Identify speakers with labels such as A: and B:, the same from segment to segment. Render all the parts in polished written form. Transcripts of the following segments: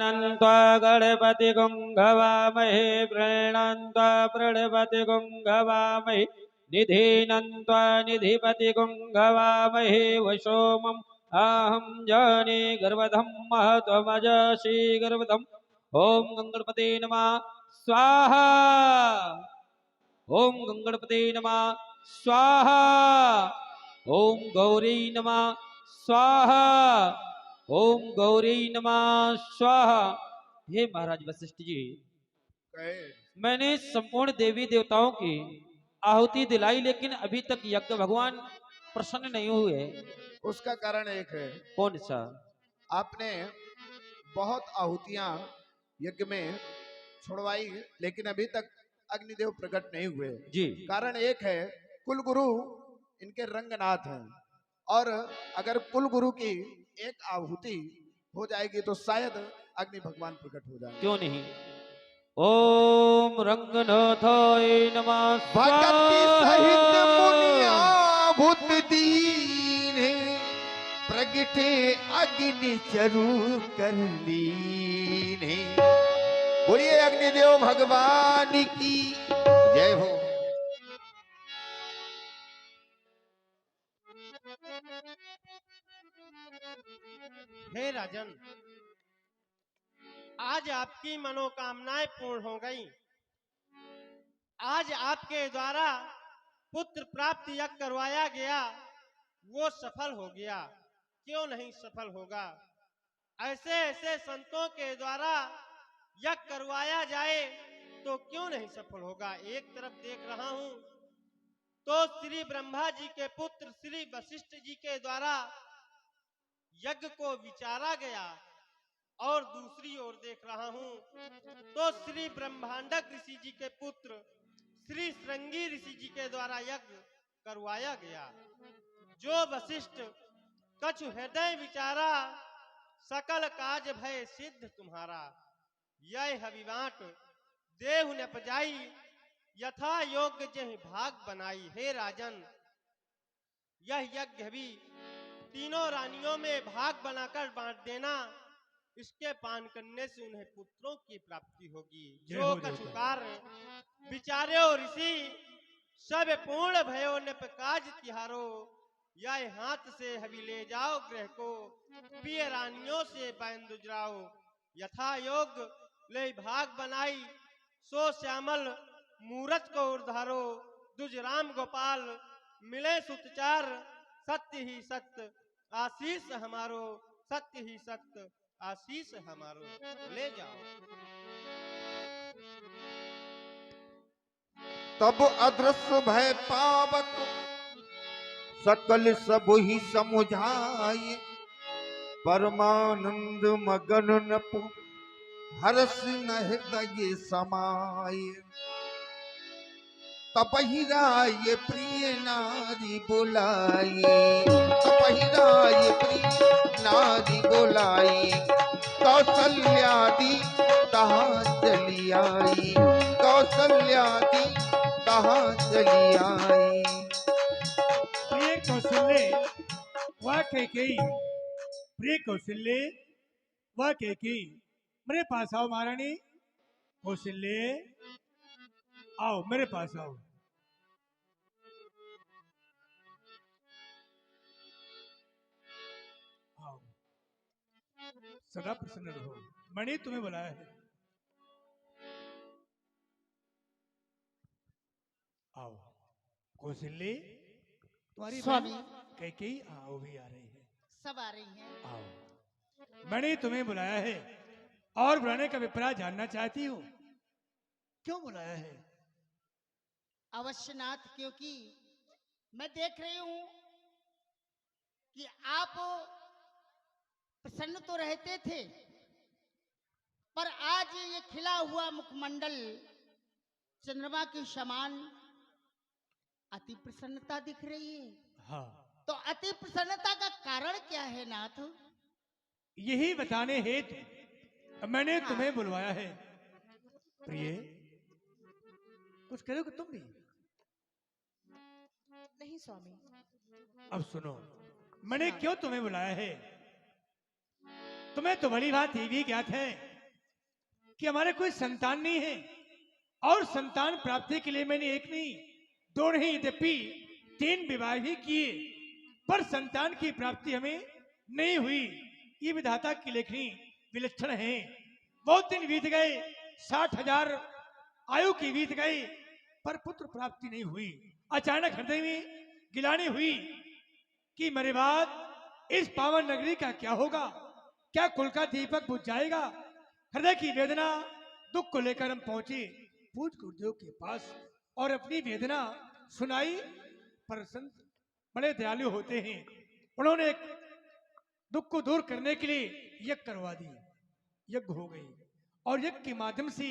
A: नन्त्वा गणपति गुंघवामहे प्रणन्त्वा प्रणपति गुंघवामहे निधिनन्त्वा निधिपति गुंघवामहे वसोमम् अहं जाने गर्वधं महत्वमजसि गर्वधम् ओम गंगणपते नमः स्वाहा ओम गंगणपते नमः स्वाहा ओम गौरी नमः स्वाहा ओम गौरी नमः स्वाहा। हे महाराज वशिष्ठ जी, मैंने संपूर्ण देवी देवताओं की आहुति दिलाई, लेकिन अभी तक यज्ञ भगवान प्रसन्न नहीं हुए।
B: उसका कारण एक है।
A: कौन सा?
B: आपने बहुत आहुतियां यज्ञ में छुड़वाई, लेकिन अभी तक अग्निदेव प्रकट नहीं हुए
A: जी।
B: कारण एक है, कुल गुरु इनके रंगनाथ हैं, और अगर कुल गुरु की एक आहुति हो जाएगी तो शायद अग्नि भगवान प्रकट हो जाएंगे।
A: क्यों नहीं? ओम रंगनाथाय नमः
B: भक्ति सहित मुनिया भूत दीन प्रगटे अग्नि चरु कर लीने। बोलिए अग्निदेव भगवान की जय हो।
C: हे राजन, आज आपकी मनोकामनाएं पूर्ण हो गई। आज आपके द्वारा पुत्र प्राप्ति यज्ञ करवाया गया, वो सफल हो गया। क्यों नहीं सफल होगा? ऐसे ऐसे संतों के द्वारा यज्ञ करवाया जाए तो क्यों नहीं सफल होगा? एक तरफ देख रहा हूं तो श्री ब्रह्मा जी के पुत्र श्री वशिष्ठ जी के द्वारा यज्ञ को विचारा गया, और दूसरी ओर देख रहा हूं तो श्री ब्रह्मांडक ऋषि जी के पुत्र श्री श्रृंगी ऋषि जी के द्वारा यज्ञ करवाया गया। जो वशिष्ठ कछु हृदय विचारा, सकल काज भय सिद्ध तुम्हारा। यह हविवाट देहु न पजाई, यथा योग्य जहि भाग बनाई। हे राजन, यह यज्ञ भी तीनों रानियों में भाग बनाकर बांट देना। इसके पान करने से उन्हें पुत्रों की प्राप्ति होगी। जो कछु कार्य विचार्यो ऋषि, सब पूर्ण भयो न काज तिहारो। यह हाथ से हवि ले जाओ ग्रह को, पिय रानियों से बैन दुजराओ। यथा योग ले भाग बनाई, सो श्यामल मूरत को उर्धारो। दुज राम गोपाल मिले सुतचार, सत्य ही सत्य आशीष हमारो। सत्य ही सत्य आशीष हमारो, ले जाओ।
B: तब अदृश्य भय पावक सकल सब ही समुझाए। परमानंद मगन नप हर्ष न हृदय समाये। तपहि राय प्रिय नारी बोलाई। तपहि राय प्रिय नारी बोलाई। कौशल्यादि तहाँ चली आई। कौशल्यादि तहाँ चली आई।
D: प्रिय कौशल्य वह कैकेयी, प्रिय कौशल्य वह कैकेयी, मेरे पास आओ महारानी। कौशल्य आओ, मेरे पास आओ। आओ, सदा प्रसन्न रहो। मणि तुम्हें बुलाया है। आओ कौशल्य, तुम्हारी
E: स्वामी
D: कैकेयी आओ भी आ रही है।
E: सब आ रही हैं।
D: आओ, मैंने तुम्हें बुलाया है और बुलाने का अभिप्राय जानना चाहती हूँ। क्यों बुलाया है?
E: अवश्यनाथ, क्योंकि मैं देख रही हूं कि आप प्रसन्न तो रहते थे, पर आज ये खिला हुआ मुखमंडल चंद्रमा के समान अति प्रसन्नता दिख रही है।
D: हाँ,
E: तो अति प्रसन्नता का कारण क्या है नाथ?
D: यही बताने हेतु मैंने तुम्हें बुलवाया है। प्रिय, कुछ करोगे तुम भी?
E: नहीं स्वामी।
D: अब सुनो, मैंने क्यों तुम्हें बुलाया है। तुम्हें तो भली बात ये भी ज्ञात है कि हमारे कोई संतान नहीं है, और संतान प्राप्ति के लिए मैंने एक नहीं दो नहीं यद्यपि 3 विवाह ही किए, पर संतान की प्राप्ति हमें नहीं हुई। ये विधाता की लेखनी विलक्षण है। बहुत दिन बीत गए, 60,000 आयु की बीत गई, पर पुत्र प्राप्ति नहीं हुई। अचानक हृदय में गिलानी हुई कि मेरे बाद इस पावन नगरी का क्या होगा, क्या कुल का दीपक बुझ जाएगा। हृदय की वेदना दुख को लेकर हम पहुंचे पूज गुरुदेव के पास और अपनी वेदना सुनाई। पर संत बड़े दयालु होते हैं, उन्होंने एक दुख को दूर करने के लिए यज्ञ करवा दी। यज्ञ हो गई और यज्ञ के माध्यम से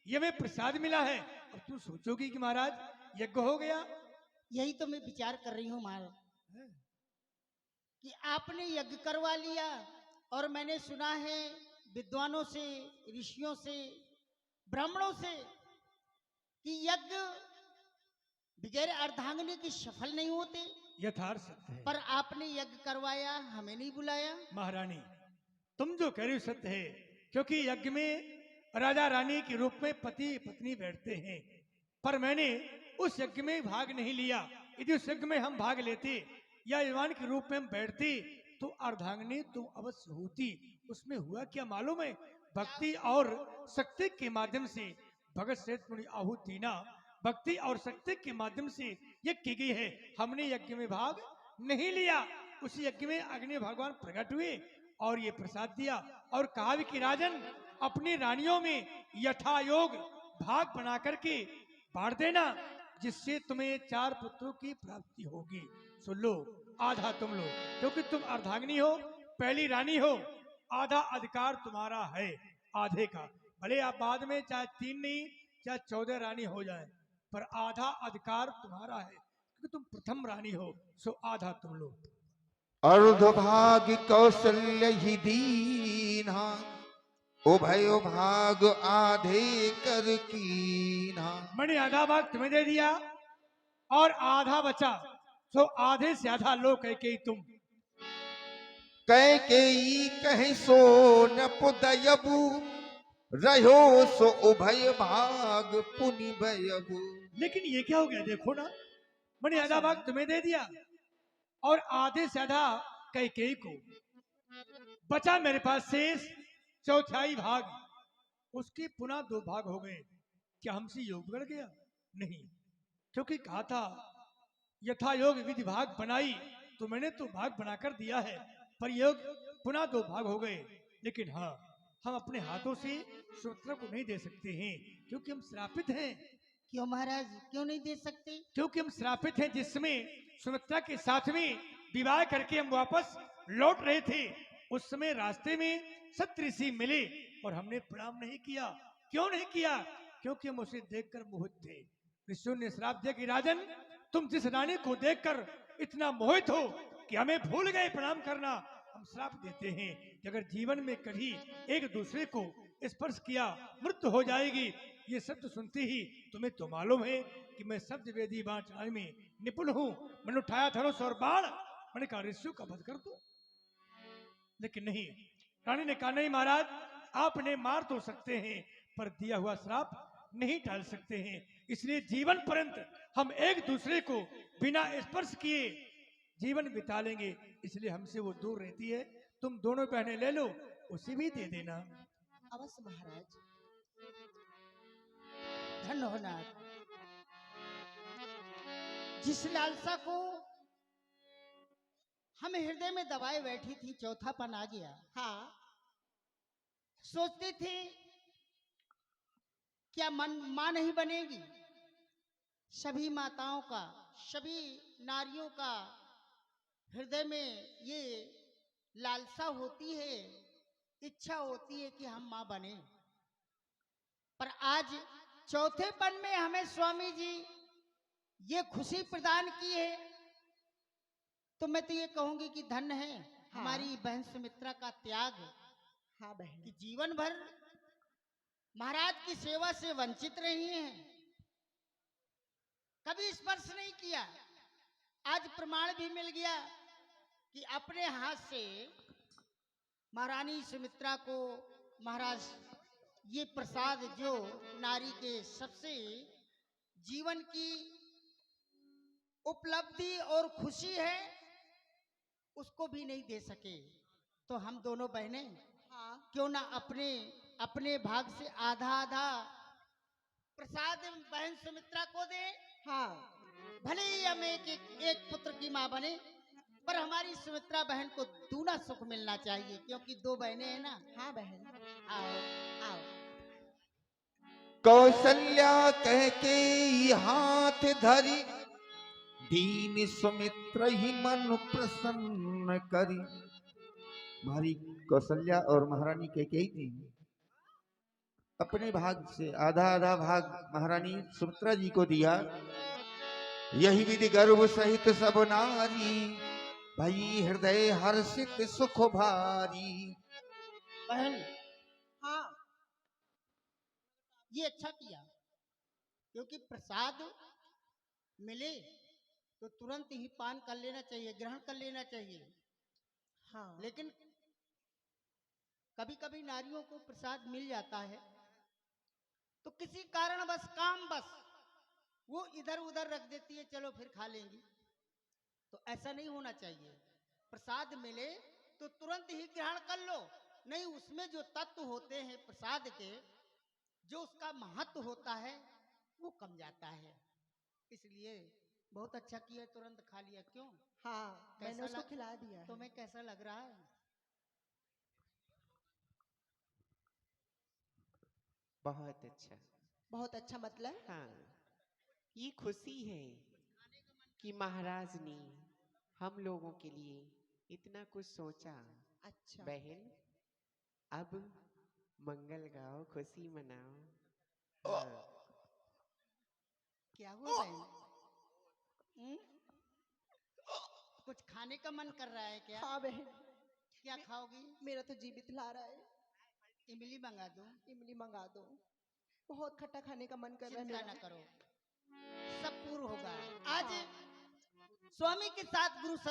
D: ये हमें प्रसाद मिला है। अब तुम सोचोगी कि महाराज यज्ञ हो गया,
E: यही तो मैं विचार कर रही हूँ महाराज कि आपने यज्ञ करवा लिया, और मैंने सुना है विद्वानों से, ऋषियों से, ब्राह्मणों से कि यज्ञ बगैर अर्धांगिनी की सफल नहीं होते,
D: यथार्थ सत्य है।
E: पर आपने यज्ञ करवाया, हमें नहीं बुलाया।
D: महारानी, तुम जो कह रही हो सत्य है, क्योंकि यज्ञ में राजा रानी के रूप में पति पत्नी बैठते हैं, पर मैंने उस यज्ञ में भाग नहीं लिया। यदि उस यज्ञ में हम भाग लेते या यजमान के रूप में हम बैठते तो अर्धांगिनी तुम अवश्य होती। उसमें हुआ क्या मालूम है, भक्ति और शक्ति के माध्यम से भगत श्रेष्ठ मुनि आहुति देना, भक्ति और शक्ति के माध्यम से यज्ञ की गई है। हमने यज्ञ में भाग नहीं लिया। उसी यज्ञ में अग्नि भगवान प्रकट हुए और ये प्रसाद दिया और कहा भी कि राजन अपनी रानियों में यथायोग भाग बना करके बांट देना, जिससे तुम्हें 4 पुत्रों की प्राप्ति होगी। सुन लो, आधा तुम लो, क्योंकि तुम अर्धांगिनी हो, पहली रानी हो, आधा अधिकार तुम्हारा है आधे का। भले आप बाद में चाहे 3 नहीं चाहे 14 रानी हो जाए, पर आधा अधिकार तुम्हारा है, क्योंकि तुम प्रथम रानी हो। सो आधा तुम लो।
F: अर्धभाग कौशल्य ही दीना, उभय भाग आधे कर कीना।
D: मैंने आधा भाग तुम्हें दे दिया और आधा बचा, सो आधे से आधा लो कह के तुम।
F: कह के कह सो न पुदयबु, रहो सो उभय भाग पुनि भयबु।
D: लेकिन ये क्या हो गया, देखो ना, मैंने आधा भाग तुम्हें दे दिया और आधे से आधा कैकेयी को, बचा मेरे पास शेष चौथाई भाग, उसके पुनः 2 भाग हो गए। क्या हमसे योग बिगड़ गया? नहीं, क्योंकि कहा था यथा योग विधि भाग बनाई, तो मैंने तो भाग बनाकर दिया है, पर योग पुनः 2 भाग हो गए। लेकिन हाँ, हम अपने हाथों से सुमित्रा को नहीं दे सकते हैं, क्योंकि हम श्रापित हैं।
E: क्यों महाराज, क्यों नहीं दे सकते?
D: क्योंकि हम श्रापित हैं, जिसमें सुमित्रा के साथ में विवाह करके हम वापस लौट रहे थे, उस समय रास्ते में सप्तऋषि मिले और हमने प्रणाम नहीं किया। क्यों नहीं किया? क्योंकि हम उसे देखकर मोहित थे। ऋषियों ने श्राप दिया कि राजन, तुम जिस रानी को देखकर इतना मोहित हो कि हमें भूल गए प्रणाम करना। हम श्राप देते हैं कि अगर जीवन में कभी एक दूसरे को स्पर्श किया मृत्यु हो जाएगी। ये शब्द सुनते ही तुम्हें तो मालूम है कि मैं शब्द वेदी बाण चलाने में निपुण हूँ। मैंने उठाया धनुष और बाण, मैंने कहा ऋषियों का वध कर दो, लेकिन नहीं। रानी ने कहा नहीं महाराज, आपने मार तो सकते हैं, पर दिया हुआ श्राप नहीं टाल सकते हैं। इसलिए जीवन पर्यंत हम एक दूसरे को बिना स्पर्श किए जीवन बिता लेंगे। इसलिए हमसे वो दूर रहती है। तुम दोनों बहनें ले लो, उसे भी दे देना।
E: अवश्य महाराज, धन्य हो नाथ। जिस लालसा को हम हृदय में दबाए बैठी थी, चौथापन आ गया। हाँ, सोचते थे क्या मां नहीं बनेगी? सभी माताओं का, सभी नारियों का हृदय में ये लालसा होती है, इच्छा होती है कि हम मां बने। पर आज चौथेपन में हमें स्वामी जी ये खुशी प्रदान की है, तो मैं तो ये कहूंगी कि धन्य है हमारी बहन सुमित्रा का त्याग। हाँ बहन, कि जीवन भर महाराज की सेवा से वंचित रही हैं, कभी स्पर्श नहीं किया। आज प्रमाण भी मिल गया कि अपने हाथ से महारानी सुमित्रा को महाराज ये प्रसाद जो नारी के सबसे जीवन की उपलब्धि और खुशी है, उसको भी नहीं दे सके, तो हम दोनों बहनें
G: हाँ
E: क्यों ना अपने अपने भाग से आधा आधा प्रसाद बहन सुमित्रा को दे।
G: हाँ
E: भले ही हम एक पुत्र की माँ बने, पर हमारी सुमित्रा बहन को दूना सुख मिलना चाहिए, क्योंकि दो बहनें हैं ना।
G: हाँ बहन।
E: आओ आओ।
F: कौशल्या कह के हाथ धरी, दीन सुमित्र ही मन प्रसन्न करी। हमारी कौशल्या और महारानी कैकेयी थी, अपने भाग से आधा आधा भाग महारानी सुमित्रा जी को दिया। यही विधि गर्भ सहित सब नारी, भई हृदय हर्षित सुख भारी।
E: बहन
G: हाँ
E: ये अच्छा किया, क्योंकि प्रसाद मिले तो तुरंत ही पान कर लेना चाहिए, ग्रहण कर लेना चाहिए।
G: हाँ
E: लेकिन कभी कभी नारियों को प्रसाद मिल जाता है तो किसी कारण बस काम बस वो इधर उधर रख देती है, चलो फिर खा लेंगी। तो ऐसा नहीं होना चाहिए। प्रसाद मिले तो तुरंत ही ग्रहण कर लो, नहीं उसमें जो तत्व होते हैं प्रसाद के, जो उसका महत्व होता है वो कम जाता है। इसलिए बहुत अच्छा किया, तुरंत खा लिया। क्यों?
G: हाँ मैंने
E: कैसा
G: उसको
E: लग-
G: खिला दिया है।
E: तुम्हें कैसा लग रहा है?
H: बहुत अच्छा।
G: बहुत अच्छा मतलब।
H: हाँ, ये खुशी है कि महाराज ने हम लोगों के लिए इतना कुछ सोचा।
G: अच्छा
H: बहन, अब मंगल गाओ, खुशी मनाओ। हाँ,
E: क्या हुआ बहन? हम्म? कुछ खाने का मन कर रहा है क्या?
G: हाँ बहन,
E: क्या खाओगी?
G: मेरा तो जी बितला रहा है।
E: इमली मंगा दूं?
G: इमली मंगा दो, बहुत खट्टा खाने का मन कर रहा है
E: चिंता
G: मेरा।
E: न करो, सब पूर्ण होगा। आज स्वामी के साथ गुरु